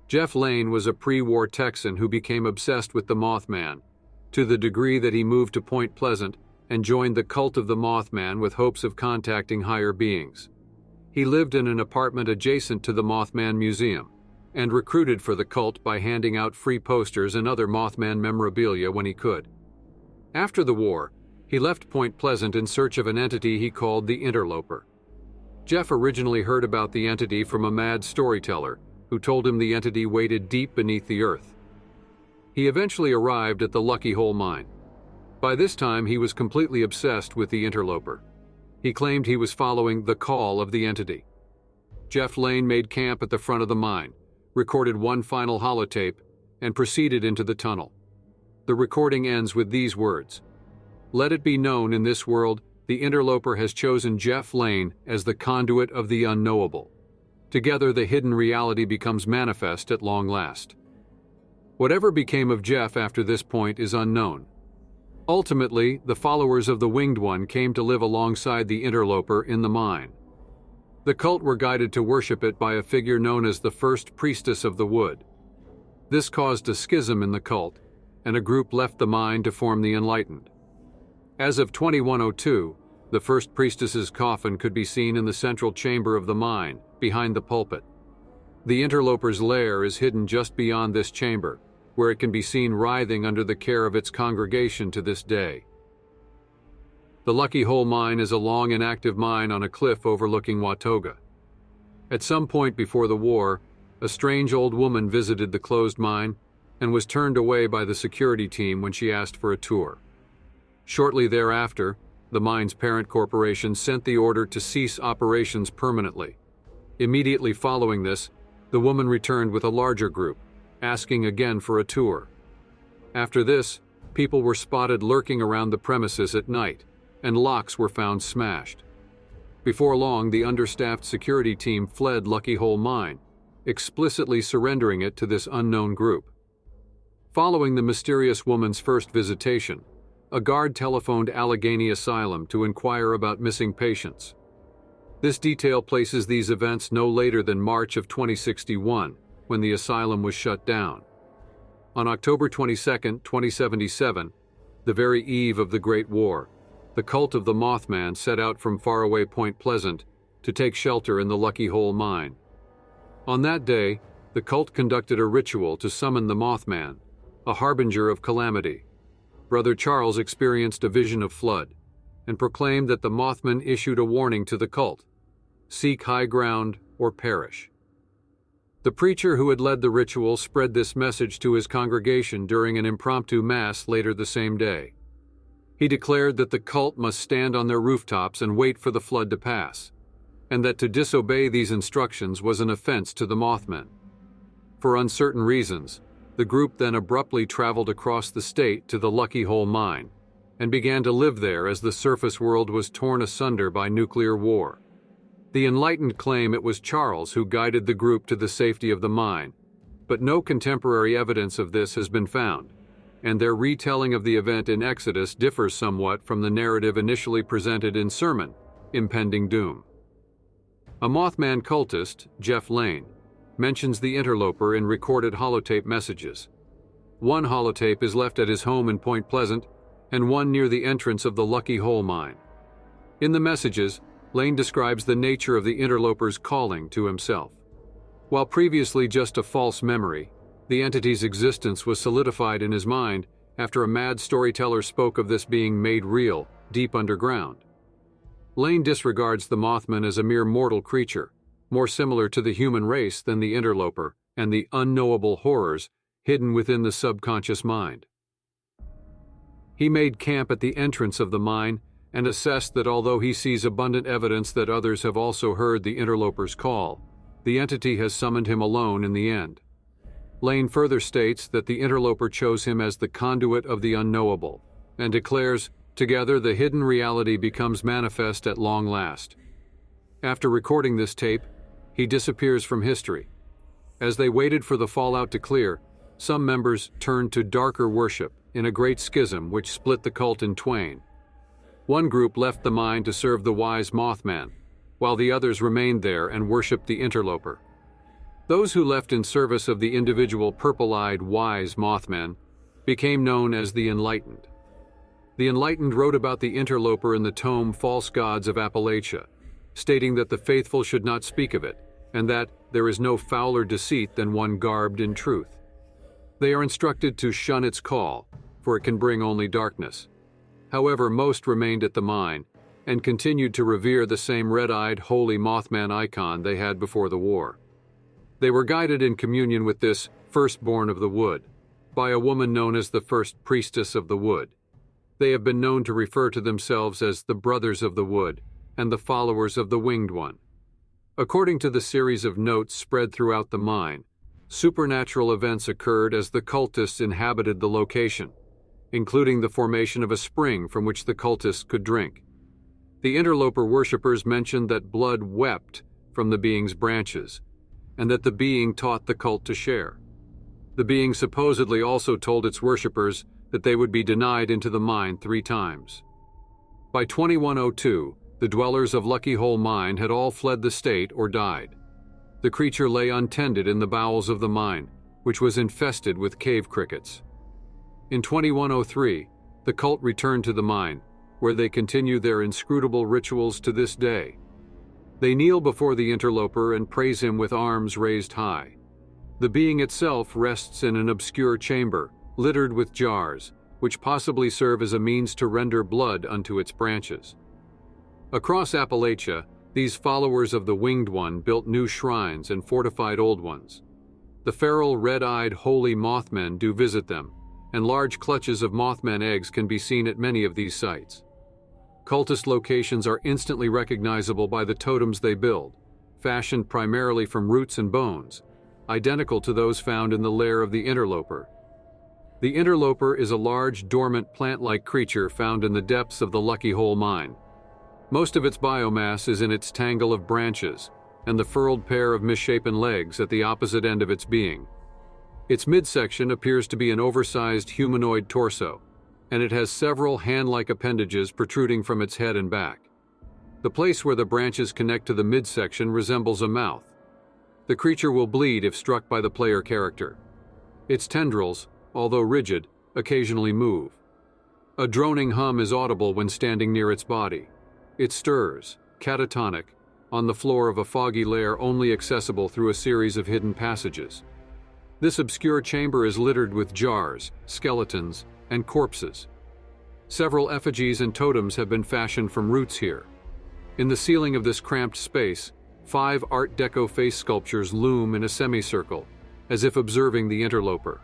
Jeff Lane was a pre-war Texan who became obsessed with the Mothman, to the degree that he moved to Point Pleasant and joined the cult of the Mothman with hopes of contacting higher beings. He lived in an apartment adjacent to the Mothman Museum, and recruited for the cult by handing out free posters and other Mothman memorabilia when he could. After the war, he left Point Pleasant in search of an entity he called the Interloper. Jeff originally heard about the entity from a mad storyteller who told him the entity waited deep beneath the earth. He eventually arrived at the Lucky Hole mine. By this time, he was completely obsessed with the Interloper. He claimed he was following the call of the entity. Jeff Lane made camp at the front of the mine, recorded one final holotape, and proceeded into the tunnel. The recording ends with these words: "Let it be known in this world, the Interloper has chosen Jeff Lane as the conduit of the unknowable. Together, the hidden reality becomes manifest at long last." Whatever became of Jeff after this point is unknown. Ultimately, the followers of the Winged One came to live alongside the Interloper in the mine. The cult were guided to worship it by a figure known as the First Priestess of the Wood. This caused a schism in the cult, and a group left the mine to form the Enlightened. As of 2102, the First Priestess's coffin could be seen in the central chamber of the mine, behind the pulpit. The Interloper's lair is hidden just beyond this chamber, where it can be seen writhing under the care of its congregation to this day. The Lucky Hole mine is a long and active mine on a cliff overlooking Watoga. At some point before the war, a strange old woman visited the closed mine and was turned away by the security team when she asked for a tour. Shortly thereafter, the mine's parent corporation sent the order to cease operations permanently. Immediately following this, the woman returned with a larger group, asking again for a tour. After this, people were spotted lurking around the premises at night, and locks were found smashed. Before long, the understaffed security team fled Lucky Hole Mine, explicitly surrendering it to this unknown group. Following the mysterious woman's first visitation, a guard telephoned Allegheny Asylum to inquire about missing patients. This detail places these events no later than March of 2061, when the asylum was shut down. On October 22, 2077, the very eve of the Great War, the cult of the Mothman set out from faraway Point Pleasant to take shelter in the Lucky Hole mine. On that day, the cult conducted a ritual to summon the Mothman, a harbinger of calamity. Brother Charles experienced a vision of flood and proclaimed that the Mothman issued a warning to the cult: seek high ground or perish. The preacher who had led the ritual spread this message to his congregation during an impromptu mass later the same day. He declared that the cult must stand on their rooftops and wait for the flood to pass, and that to disobey these instructions was an offense to the Mothman. For uncertain reasons, the group then abruptly traveled across the state to the Lucky Hole mine and began to live there as the surface world was torn asunder by nuclear war. The Enlightened claim it was Charles who guided the group to the safety of the mine, but no contemporary evidence of this has been found, and their retelling of the event in Exodus differs somewhat from the narrative initially presented in Sermon, Impending Doom. A Mothman cultist, Jeff Lane, mentions the Interloper in recorded holotape messages. One holotape is left at his home in Point Pleasant, and one near the entrance of the Lucky Hole mine. In the messages, Lane describes the nature of the Interloper's calling to himself. While previously just a false memory, the entity's existence was solidified in his mind after a mad storyteller spoke of this being made real deep underground. Lane disregards the Mothman as a mere mortal creature, more similar to the human race than the Interloper and the unknowable horrors hidden within the subconscious mind. He made camp at the entrance of the mine and assessed that although he sees abundant evidence that others have also heard the Interloper's call, the entity has summoned him alone in the end. Lane further states that the Interloper chose him as the conduit of the unknowable, and declares, together the hidden reality becomes manifest at long last. After recording this tape, he disappears from history. As they waited for the fallout to clear, some members turned to darker worship in a great schism which split the cult in twain. One group left the mine to serve the wise Mothman, while the others remained there and worshipped the Interloper. Those who left in service of the individual purple-eyed, wise Mothmen became known as the Enlightened. The Enlightened wrote about the interloper in the tome False Gods of Appalachia, stating that the faithful should not speak of it, and that there is no fouler deceit than one garbed in truth. They are instructed to shun its call, for it can bring only darkness. However, most remained at the mine and continued to revere the same red-eyed, holy Mothman icon they had before the war. They were guided in communion with this firstborn of the wood by a woman known as the first priestess of the wood. They have been known to refer to themselves as the brothers of the wood and the followers of the winged one. According to the series of notes spread throughout the mine, supernatural events occurred as the cultists inhabited the location, including the formation of a spring from which the cultists could drink. The interloper worshippers mentioned that blood wept from the being's branches, and that the being taught the cult to share. The being supposedly also told its worshippers that they would be denied into the mine 3 times. By 2102, the dwellers of Lucky Hole Mine had all fled the state or died. The creature lay untended in the bowels of the mine, which was infested with cave crickets. In 2103, the cult returned to the mine, where they continue their inscrutable rituals to this day. They kneel before the interloper and praise him with arms raised high. The being itself rests in an obscure chamber, littered with jars, which possibly serve as a means to render blood unto its branches. Across Appalachia, these followers of the Winged One built new shrines and fortified old ones. The feral, red-eyed, holy Mothmen do visit them, and large clutches of Mothman eggs can be seen at many of these sites. Cultist locations are instantly recognizable by the totems they build, fashioned primarily from roots and bones, identical to those found in the lair of the interloper. The interloper is a large, dormant, plant-like creature found in the depths of the Lucky Hole Mine. Most of its biomass is in its tangle of branches and the furled pair of misshapen legs at the opposite end of its being. Its midsection appears to be an oversized humanoid torso, and it has several hand-like appendages protruding from its head and back. The place where the branches connect to the midsection resembles a mouth. The creature will bleed if struck by the player character. Its tendrils, although rigid, occasionally move. A droning hum is audible when standing near its body. It stirs, catatonic, on the floor of a foggy lair only accessible through a series of hidden passages. This obscure chamber is littered with jars, skeletons, and corpses. Several effigies and totems have been fashioned from roots here. In the ceiling of this cramped space, 5 Art Deco face sculptures loom in a semicircle, as if observing the interloper.